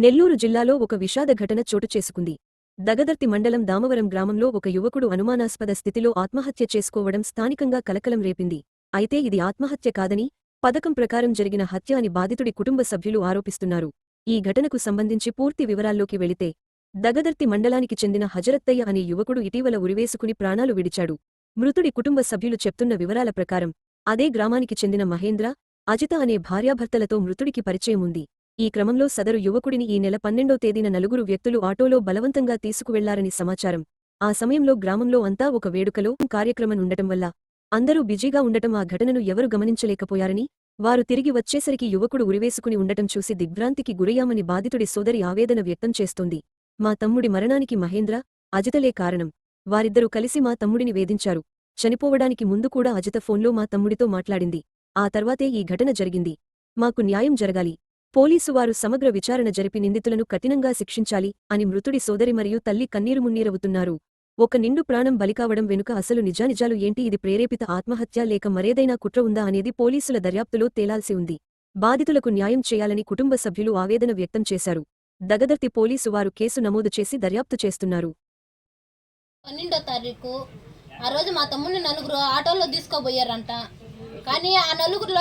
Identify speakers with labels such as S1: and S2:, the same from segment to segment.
S1: నెల్లూరు జిల్లాలో ఒక విషాద ఘటన చోటు చేసుకుంది. దగదర్తి మండలం దామవరం గ్రామంలో ఒక యువకుడు అనుమానాస్పద స్థితిలో ఆత్మహత్య చేసుకోవడం స్థానికంగా కలకలం రేపింది. అయితే ఇది ఆత్మహత్య కాదని, పథకం ప్రకారం జరిగిన హత్య అని బాధితుడి కుటుంబ సభ్యులు ఆరోపిస్తున్నారు. ఈ ఘటనకు సంబంధించి పూర్తి వివరాల్లోకి వెళితే, దగదర్తి మండలానికి చెందిన హజరత్తయ్య అనే యువకుడు ఇటీవల ఉరివేసుకుని ప్రాణాలు విడిచాడు. మృతుడి కుటుంబ సభ్యులు చెప్తున్న వివరాల ప్రకారం, అదే గ్రామానికి చెందిన మహేంద్ర, అజిత అనే భార్యాభర్తలతో మృతుడికి పరిచయం ఉంది. ఈ క్రమంలో సదరు యువకుడిని ఈ నెల 12వ తేదీన నలుగురు వ్యక్తులు ఆటోలో బలవంతంగా తీసుకువెళ్లారని సమాచారం. ఆ సమయంలో గ్రామంలో అంతా ఒక వేడుకలో కార్యక్రమం ఉండటం వల్ల అందరూ బిజీగా ఉండటం ఆ ఘటనను ఎవరు గమనించలేకపోయారని, వారు తిరిగి వచ్చేసరికి యువకుడు ఉరివేసుకుని ఉండటం చూసి దిగ్భ్రాంతికి గురయ్యామని బాధితుడి సోదరి ఆవేదన వ్యక్తం చేస్తోంది. మా తమ్ముడి మరణానికి మహేంద్ర, అజితలే కారణం. వారిద్దరూ కలిసి మా తమ్ముడిని వేధించారు. చనిపోవడానికి ముందు కూడా అజిత ఫోన్లో మా తమ్ముడితో మాట్లాడింది. ఆ తర్వాతే ఈ ఘటన జరిగింది. మాకు న్యాయం జరగాలి. పోలీసు వారు సమగ్ర విచారణ జరిపి నిందితులను కఠినంగా శిక్షించాలి అని మృతుడి సోదరి మరియు తల్లి కన్నీరుమున్నీరవుతున్నారు. ఒక నిండు ప్రాణం బలికావడం వెనుక అసలు నిజానిజాలు ఏంటి? ఇది ప్రేరేపిత ఆత్మహత్య లేక మరేదైనా కుట్ర ఉందా అనేది పోలీసుల దర్యాప్తులో తేలాల్సి ఉంది. బాధితులకు న్యాయం చేయాలని కుటుంబ సభ్యులు ఆవేదన వ్యక్తం చేశారు. దగదర్తి పోలీసు వారు కేసు నమోదు చేసి దర్యాప్తు చేస్తున్నారు.
S2: 12వ తారీఖు ఆ రోజు మా తమ్ముడిని నలుగురు ఆటోలో తీసుకోబోయారంట. కానీ ఆ నలుగురిలో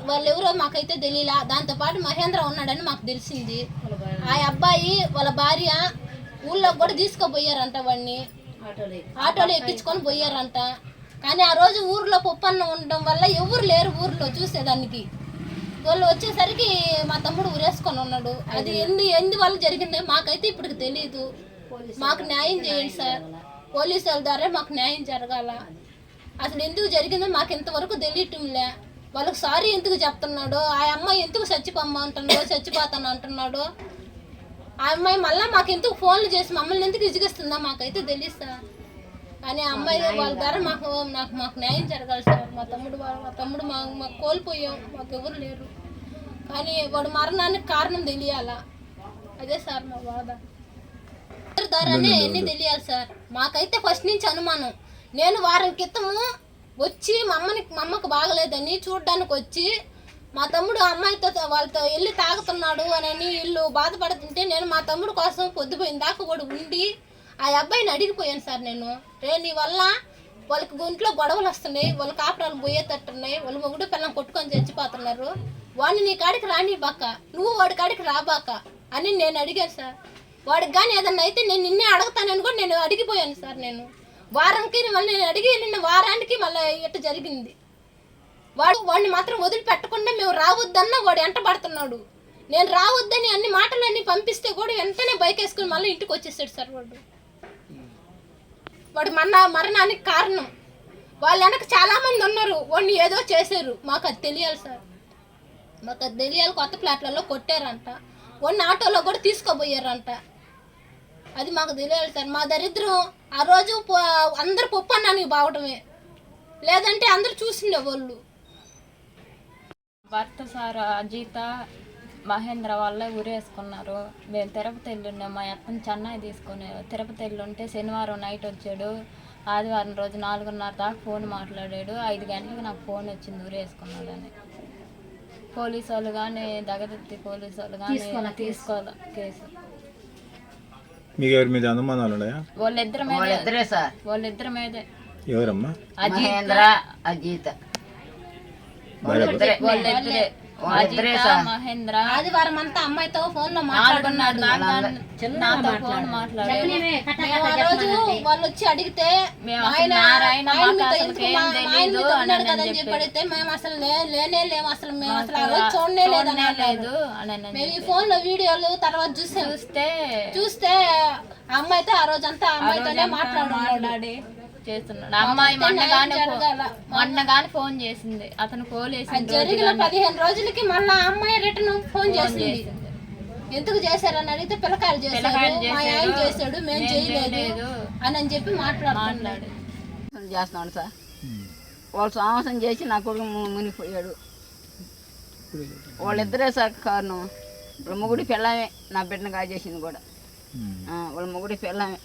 S2: వాళ్ళెవరో మాకైతే తెలియలా. దాంతోపాటు మహేంద్ర ఉన్నాడని మాకు తెలిసింది. ఆ అబ్బాయి వాళ్ళ భార్య ఊళ్ళో కూడా తీసుకోబోయారంట. వాడిని ఆటోలో ఎక్కించుకొని పోయారంట. కానీ ఆ రోజు ఊర్లో పప్పన్నం ఉండడం వల్ల ఎవరు లేరు ఊర్లో చూసేదానికి. వాళ్ళు వచ్చేసరికి మా తమ్ముడు ఉరేసుకొని ఉన్నాడు. అది ఎందువల్ల జరిగిందో మాకైతే ఇప్పటికి తెలియదు. మాకు న్యాయం చేయండి సార్. పోలీసుల ద్వారా మాకు న్యాయం జరగాల. అసలు ఎందుకు జరిగిందో మాకు ఇంతవరకు తెలియటంలే. వాళ్ళకి సారీ ఎందుకు చెప్తున్నాడో, ఆ అమ్మాయి ఎందుకు చచ్చిపోతాను అంటున్నాడో, ఆ అమ్మాయి మళ్ళీ మాకు ఎందుకు ఫోన్లు చేసి మమ్మల్ని ఎందుకు ఇజిగిస్తుందో మాకైతే తెలియదు సార్. కానీ ఆ అమ్మాయి వాళ్ళ ద్వారా మాకు న్యాయం జరగాలి సార్. మా తమ్ముడు మాకు కోల్పోయాం. మాకు ఎవరు లేరు. కానీ వాడు మరణానికి కారణం తెలియాలా. అదే సార్ మా బాధ. ద్వారానే ఎన్ని తెలియాలి సార్. మాకైతే ఫస్ట్ నుంచి అనుమానం. నేను వారం క్రితము వచ్చి మా అమ్మకు బాగలేదని చూడడానికి వచ్చి మా తమ్ముడు అమ్మాయితో వాళ్ళతో వెళ్ళి తాగుతున్నాడు అని వీళ్ళు బాధపడుతుంటే నేను మా తమ్ముడు కోసం పొద్దుపోయిన దాకా కూడా ఉండి ఆ అబ్బాయిని అడిగిపోయాను సార్. నేను నీ వల్ల వాళ్ళకి ఒంట్లో గొడవలు వస్తున్నాయి, వాళ్ళ కాపురాలు పోయేటట్టున్నాయి, వాళ్ళ మొగుడు పిల్లం కొట్టుకొని చచ్చిపోతున్నారు, వాడిని నీ కాడికి రాని బాక, నువ్వు వాడి కాడికి రాబాక అని నేను అడిగాను సార్. వాడికి కానీ ఏదన్నా అయితే నేను నిన్నే అడుగుతానని కూడా నేను అడిగిపోయాను సార్. నేను వారానికి మళ్ళీ నేను అడిగి నిన్న వారానికి మళ్ళీ ఇట్ట జరిగింది. వాడిని మాత్రం వదిలిపెట్టకుండా మేము రావద్దన్నా వాడు ఎంట పడుతున్నాడు. నేను రావద్దని అన్ని మాటలన్నీ పంపిస్తే కూడా వెంటనే బైక్ వేసుకుని మళ్ళీ ఇంటికి వచ్చేసాడు సార్. వాడు మరణానికి కారణం. వాళ్ళు వెనక చాలామంది ఉన్నారు. వాడిని ఏదో చేశారు. మాకు అది తెలియాలి సార్. మాకు అది తెలియాలి. కొత్త ఫ్లాట్లలో కొట్టారంట. వాడిని ఆటోలో కూడా తీసుకోబోయారంట. అది మాకు తెలియాలి సార్. మా దరిద్రం ఆ రోజు అందరు పప్పు అన్నానికి బావటమే, లేదంటే అందరు చూసిండే వాళ్ళు.
S3: భర్త సార్ అజిత మహేంద్ర వాళ్ళే ఉరేసుకున్నారు. మేము తిరుపతి వెళ్ళున్నాం. మా అత్తని చెన్నై తీసుకుని తిరుపతి వెళ్ళుంటే శనివారం నైట్ వచ్చాడు. ఆదివారం రోజు 4:30 దాకా ఫోన్ మాట్లాడాడు. 5 గంటలకు నాకు ఫోన్ వచ్చింది ఉరేసుకున్నాడని. పోలీసు వాళ్ళు కానీ దగదత్తి పోలీసు వాళ్ళు కానీ తీసుకోవాలి కేసు.
S4: మీకు ఎవరి మీద అనుమానాలు ఉన్నాయా?
S3: వాళ్ళిద్దరి మీదే.
S4: ఎవరమ్మా?
S3: మహేంద్ర అజిత మహేంద్ర
S2: ఆదివారం అంతా అమ్మాయితో ఫోన్ లో మాట్లాడున్నాడు. రోజు వాళ్ళు వచ్చి అడిగితే చెప్పడితే మేము అసలు లేము, అసలు మేము అసలు ఆ రోజు చూడనే లేదు. మేము ఈ ఫోన్ లో వీడియోలు తర్వాత చూస్తే అమ్మాయితో ఆ రోజు అంతా అమ్మాయితోనే మాట్లాడు
S3: చేస్తున్నాడు. అమ్మాయి మొన్నగానే ఫోన్ చేసింది. అతను కోలేసి
S2: జరిగిన 15 రోజులకి మళ్ళా అమ్మాయి రిటర్న్ ఫోన్ చేసింది. ఎందుకు చేశారని అడిగితే పిల్లకాయలు చేశాడు, మా ఆయన చేశాడు, మేము చేయలేదు అని చెప్పి మాట్లాడు
S5: చేస్తున్నాడు సార్. వాళ్ళు సాహసం చేసి నా కొడుకు మునిగిపోయాడు. వాళ్ళిద్దరే సార్ కారణం. వాళ్ళ మొగుడి పిల్లమే నా బిడ్డను కాజేసింది కూడా. వాళ్ళ మొగుడి పిల్లమే.